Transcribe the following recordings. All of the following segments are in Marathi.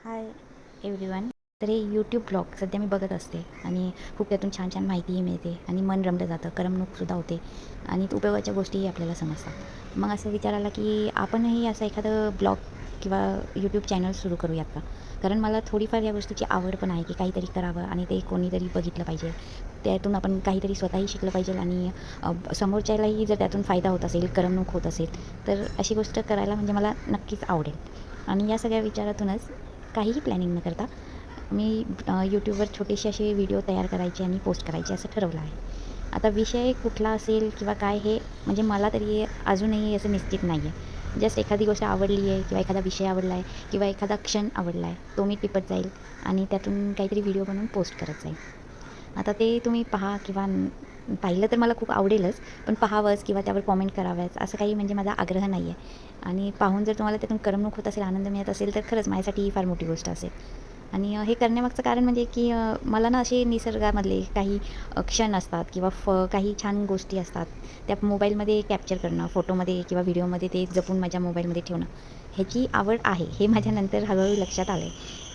Hi everyone. तर हे यूट्यूब ब्लॉग सध्या मी बघत असते आणि खूप त्यातून छान छान माहितीही मिळते आणि मन रमलं जातं, करमणूकसुद्धा होते आणि उपयोगाच्या गोष्टीही आपल्याला समजतात. मग असं विचार आला की आपणही असं एखादं ब्लॉग किंवा यूट्यूब चॅनल सुरू करूयात का? कारण मला थोडीफार या गोष्टीची आवड पण आहे की काहीतरी करावं आणि ते कोणीतरी बघितलं पाहिजे. त्यातून आपण काहीतरी स्वतःही शिकलं पाहिजे आणि समोरच्यालाही जर त्यातून फायदा होत असेल, करमणूक होत असेल, तर अशी गोष्ट करायला म्हणजे मला नक्कीच आवडेल. आणि या सगळ्या विचारातूनच काहीही प्लॅनिंग न करता मी यूट्यूबवर छोटेसे असे व्हिडिओ तयार करायचे आणि पोस्ट करायचे असं ठरवलं आहे. आता विषय कुठला असेल किंवा काय हे म्हणजे मला तरी अजूनही असं निश्चित नाही आहे. जस्ट एखादी गोष्ट आवडली आहे किंवा एखादा विषय आवडला आहे किंवा एखादा क्षण आवडला आहे, तो मी टिपत जाईल आणि त्यातून काहीतरी व्हिडिओ बनवून पोस्ट करत जाईल. आता ते तुम्ही पहा किंवा पाहिलं तर मला खूप आवडेलच, पण पाहावंच किंवा त्यावर कॉमेंट कराव्याच असं काही म्हणजे माझा आग्रह नाही आहे. आणि पाहून जर तुम्हाला त्यातून करमणूक होत असेल, आनंद मिळत असेल, तर खरंच माझ्यासाठी ही फार मोठी गोष्ट असेल. आणि हे करण्यामागचं कारण म्हणजे की मला ना असे निसर्गामधले काही क्षण असतात किंवा काही छान गोष्टी असतात, त्या मोबाईलमध्ये कॅप्चर करणं, फोटोमध्ये किंवा व्हिडिओमध्ये ते जपून माझ्या मोबाईलमध्ये ठेवणं, ह्याची आवड आहे. हे माझ्यानंतर हळूहळू लक्षात आलं आहे.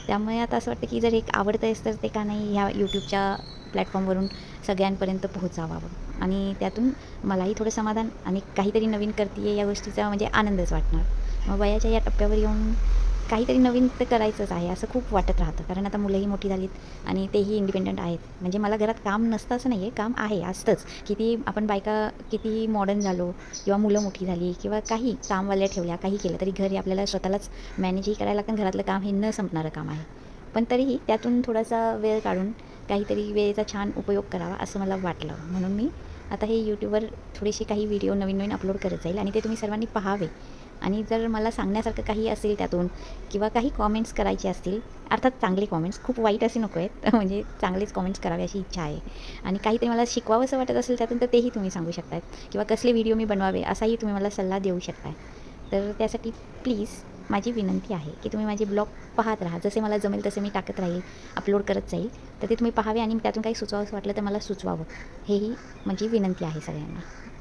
त्यामुळे आता असं वाटतं की जर एक आवडतं आहेच तर ते का नाही ह्या यूट्यूबच्या प्लॅटफॉर्मवरून सगळ्यांपर्यंत पोहोचावावं आणि त्यातून मलाही थोडं समाधान आणि काहीतरी नवीन करते आहे या गोष्टीचा म्हणजे आनंदच वाटणार. मग वयाच्या या टप्प्यावर येऊन काहीतरी नवीन तर करायचंच आहे असं खूप वाटत राहतं. कारण आता मुलंही मोठी झालीत आणि तेही इंडिपेंडंट आहेत. म्हणजे मला घरात काम नसतं असं नाही आहे, काम आहे, असतंच. किती आपण बायका कितीही मॉडर्न झालो किंवा मुलं मोठी झाली किंवा काही कामवाल्या ठेवल्या, काही केलं तरी घर हे आपल्याला स्वतःलाच मॅनेजही करायला लागतं. घरातलं काम हे न संपणारं काम आहे. पण तरीही त्यातून थोडासा वेळ काढून काहीतरी वेळेचा छान उपयोग करावा असं मला वाटलं. म्हणून मी आता हे यूट्यूबवर थोडेसे काही व्हिडिओ नवीन-नवीन अपलोड करत जाईल आणि ते तुम्ही सर्वांनी पाहावे. आणि जर मला सांगण्यासारखं काही असेल त्यातून किंवा काही कॉमेंट्स करायचे असतील, अर्थात चांगले कॉमेंट्स, खूप वाईट असे नको आहेत. म्हणजे चांगलेच कॉमेंट्स करावे अशी इच्छा आहे. आणि काहीतरी मला शिकवावंसं वाटत असेल त्यातून तर तेही तुम्ही सांगू शकताय किंवा कसले व्हिडिओ मी बनवावे असाही तुम्ही मला सल्ला देऊ शकताय. तर त्यासाठी प्लीज माझी विनंती आहे की तुम्ही माझे ब्लॉग पाहत राहा. जसे मला जमेल तसे मी टाकत राहील, अपलोड करत जाईल. तर ते तुम्ही पाहावे आणि त्यातून काही सुचवावंसं वाटलं तर मला सुचवावं. हेही माझी विनंती आहे सगळ्यांना.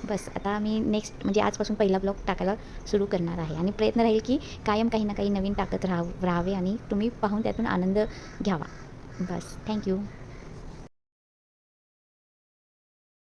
बस आता मी नेक्स्ट म्हणजे आजपासून पहिला ब्लॉग टाकायला सुरू करणार आहे आणि प्रयत्न राहील की कायम काही ना काही नवीन टाकत राहावे आणि तुम्ही पाहून त्यातून आनंद घ्यावा. बस. Thank you.